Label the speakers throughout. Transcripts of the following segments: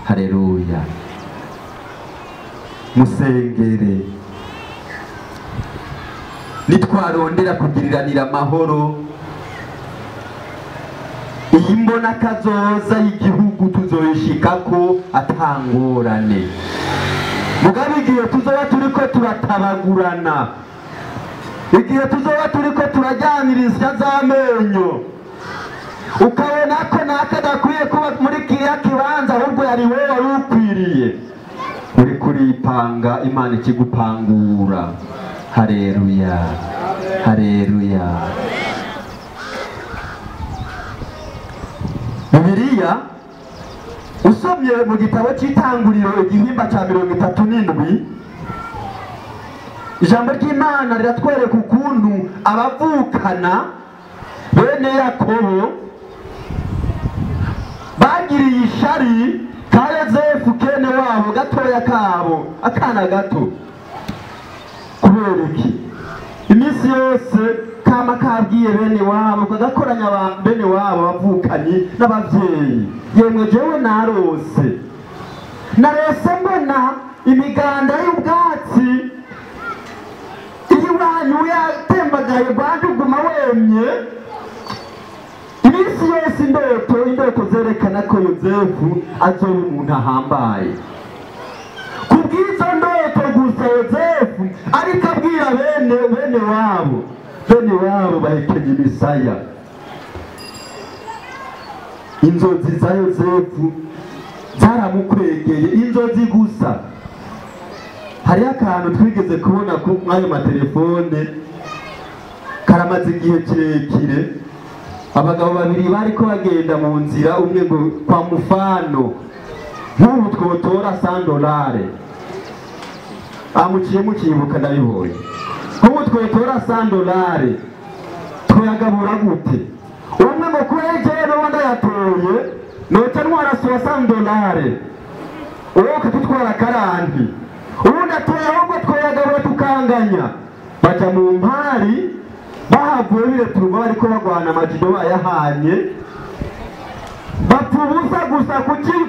Speaker 1: Haleluya. Musengere nitwarondera kugiriranira amahoro, iyi mbona kazoza y'igihugu tuzoyishikako atangorane. Mugabe igihe tuzoba turiko turatabagurana, igihe tuzoba turiko turajyaniriza z'amenyo, ukabona ko nakadakwiye kuba muri kiriya kibanza ahubwo yari wowe wari ukwiriye, uri kuripanga Imana ikigupangura. Haleluya, haleluya. Bibiliya usomye mu gitabo cy'Itanguriro igihimba cya 37, ijambo ry'Imana riratwereka ukuntu abavukana bene Yakobo bagiriye ishari ka Yozefu kene wabo gatoya kabo, akana gato. Kubera iki? Iminsi yose kama kabwiye bene wabo kagakoranya abantu bene wabo bavukanye n'abavyeyi, yemwe jewe narose mbona imiganda y'ubwatsi iwanyu yatembagaye rwanduguma wemye. Iminsi yose indoto zerekana ko Yozefu azoba umuntu ahambaye. Kubw'izo ndoto gusa Yozefu ariko abwira bene wabo bahekenye imisaya. Inzozi za Yozefu zaramukwegeye, inzozi gusa. Hari akantu twigeze kubona ku mwayo matelefone karamaze igihe kirekire, abagabo babiri bariko bagenda mu nzira, umwe ngo kwa mufano nk'ubu twotora $100, amuciye mukibuka ndabibonye. Nk'ubu twotora $100 twayagabura gute? Umwe ngo kuregeye no wanda yatoye noca ntwara $60, uwo katutwara 40, ubundi atoye ahubwo twayagabura tukanganya. Baja mu mpari bahavuye bireturuva bariko bagwana amajido bayahanye, bapfubuza gusa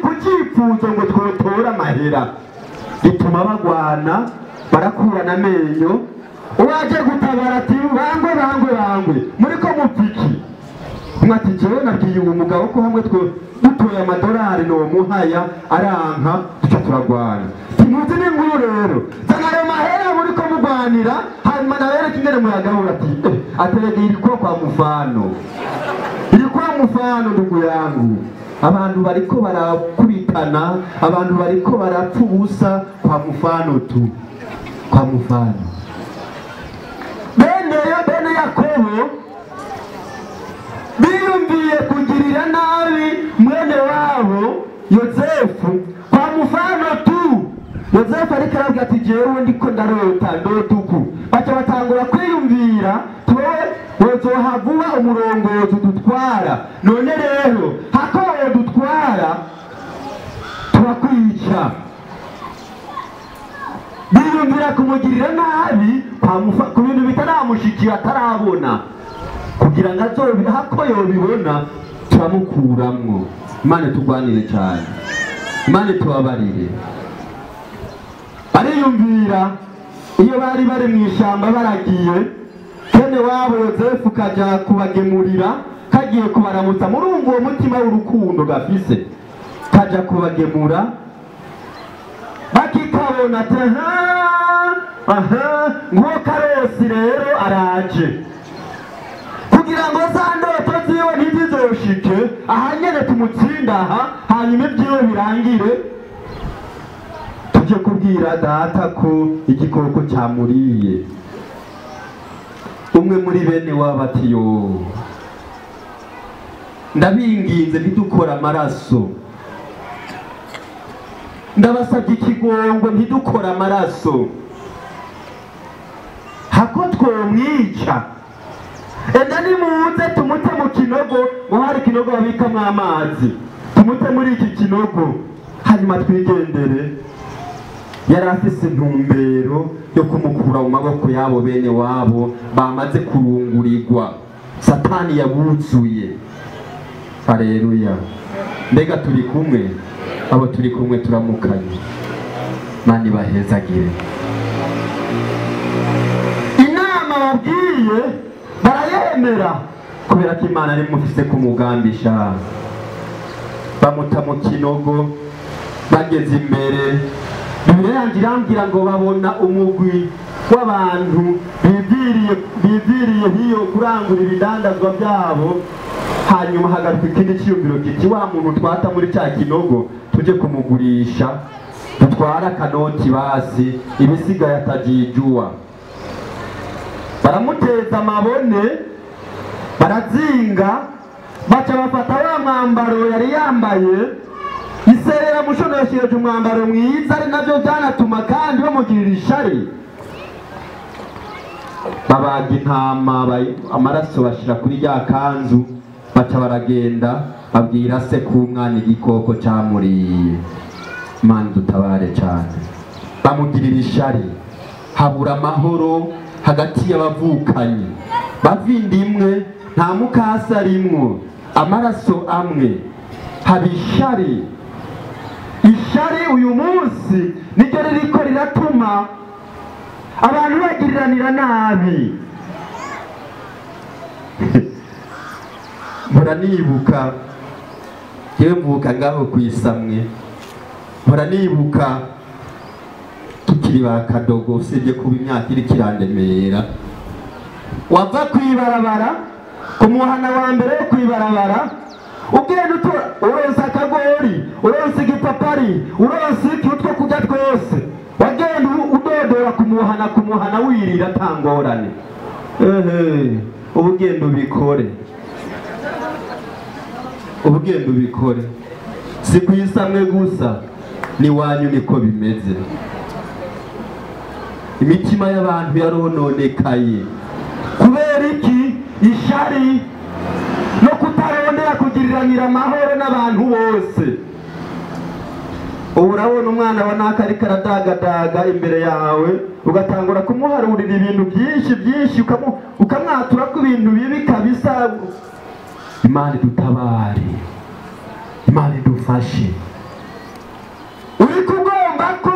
Speaker 1: kucipfuzo ngo twotora amahera, bituma bagwana barakurana amenyo. Uwaje gutabara ati bangwe muriko mupiki? Mwati jewe nabwiye uwo mugabo ko hamwe dutoye $1 no muhaya aranka tuca turagwana. Timuzi n'inkuru rero, zana ayo mahera muriko mugwanira, hanyuma nabereka ingene muyagabura. Ati aterege iriko kwa mufano, ndugu yangu. Abantu bariko barakubitana, abantu bariko barapfa ubusa kwa mufano tu, kwa mufano. Bene Yakobo biyumviye kugirira nabi mwene wabo Yozefu kwa mufano tu. Yozefu ariko arabwira ati jewe ndiko ndarota ndotuku. Baca batangura kwiyumvira, wozohavuba umurongozi dutwara, none rero hako dutwara turakwica. Biyumvira kumugirira nabi ku bintu bitaramushikira atarabona, kugira ngo azobe hako yobibona turamukuramwo. Imana tugwanire cyane, Imana tubabarire. Ariyumvira iyo bari mu ishamba baragiye, kene wabo Yozefu kaja kubagemurira, kagiye kubaramutsa. Murumva uwo mutima w'urukundo gafise, kaja kubagemura. Bakikabona ati ngo Karosi rero araje, kugira ngo za ndoto ziwe ntizizoshike aha nyene tumutsinda aha, hanyuma ibyiwe birangire. Tuje kubwira data ko igikoko cyamuriye. Umwe muri bene wabo ati yo, ndabinginze ntidukora amaraso, ndabasabye ikigongo ntidukora amaraso, hako twomwica. Enda nimuze tumute mu kinogo, ngo hari kinogo babikamo amazi, tumute muri iki kinogo hanyuma twigendere. Yari afise intumbero yo kumukura mu maboko yabo bene wabo bamaze kurungurirwa, Satani yabuzuye. Haleluya. Mbega turi kumwe? abo turi kumwe turamukanye, mani bahezagire. Inama babwiye barayemera kubera ko Imana ari mufise kumugambisha. Bamuta mu kinogo, bageze imbere, Bibiliya yanjye irambwira ngo babona umugwi w'abantu biviriye hiyo kurangura ibidandazwa byabo. Hanyuma hagaruka ikindi cyiyumviro kiti, wa muntu twata muri cya kinogo tuje kumugurisha, dutwara akanoti basi ibisigaye atajijuwa. Baramuteza amabone, barazinga, baca bafata wa mwambaro yari yambaye, iserera mushono yashireje umwambaro mwiza, ari navyo byanatuma kandi bamugirira ishari. Babaga intama, amaraso bashira kuri rya kanzu, baca baragenda babwira se k'umwana igikoko cyamuriye. Imana dutabare cyane. Bamugirira ishari, habura amahoro hagati y'abavukanye, bavinda imwe, nta mukasa rimwo, amaraso amwe, haba ishari. Ishari uyu munsi niryo ririko riratuma abantu bagiriranira nabi. Muranibuka yewe mvuka ngaho kwisamwe, muranibuka tukiri ba kadogo, usibye kuba imyaka iri kirandemera, wava kwibarabara ku muhana wa mbere yo kwibarabara, ugenda utora uronse akagori, uronse igipapari, uronse utwo kurya twose, wagenda udodora ku muhana wirira atangorane. Ubugenda ubikore, ubugenda ubikore, si kwisamwe gusa, ni wanyu niko bimeze. Imitima y'abantu yarononekaye kubera iki? Ishari no kutarondera kugiriranira amahoro n'abantu bose. Ubu urabona umwana wa naka ariko aradagadaga imbere yawe, ugatangura kumuharurira ibintu byinshi ukamwatura ko ibintu bibi kabisa. Imana dutabare, Imana idufashe. Uri kugomba ko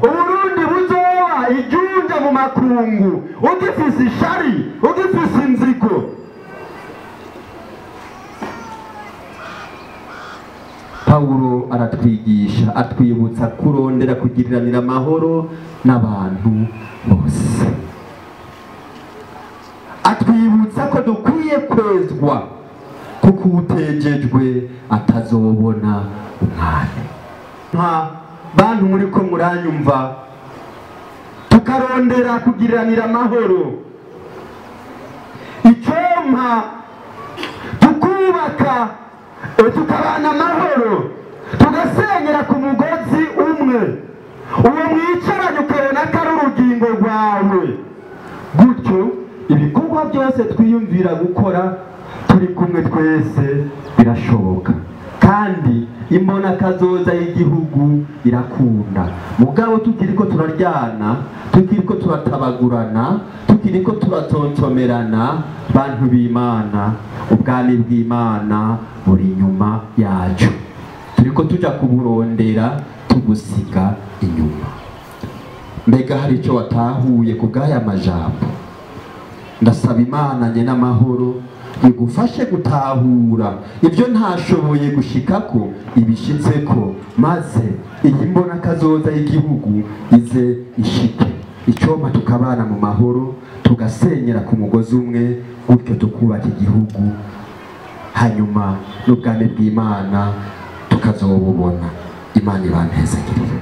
Speaker 1: Uburundi buzoba ijunja mu makungu, ugifise ishari, ugifise inzigo. Paulo aratwigisha, atwibutsa kurondera kugiriranira amahoro n'abantu bose. Atwibutsa ko dukwiye kwezwa, kuko utejejwe atazobona umwami. Nta bantu muri ko muranyumva, tukarondera kugiriranira amahoro, icompa tukubaka, tukabana amahoro, tugasenyera ku mugozi umwe, uwo mwicaranye ukabona ko ari urugingo rwawe. Gutyo ibikorwa byose twiyumvira gukora turi kumwe twese birashoboka, kandi imbona kazoza y'igihugu irakunda. Mugabo tukiriko turaryana, tukiriko turatabagurana, tukiriko turatontomerana, bantu b'Imana, ubwami bw'Imana buri nyuma yacu. Turiko tuja kuburondera tugusiga inyuma. Mbega hari ico watahuye ku bw'aya majambo? Ndasaba Imana nye n'amahoro igufashe gutahura ibyo ntashoboye gushikako ibishitseko, maze iyi mbona kazoza y'igihugu ize ishike. Icoma tukabana mu mahoro, tugasenyera ku mugozi umwe, gutyo tukubaka igihugu, hanyuma n'ubwami bw'Imana tukazobubona. Imana ibantezagirire.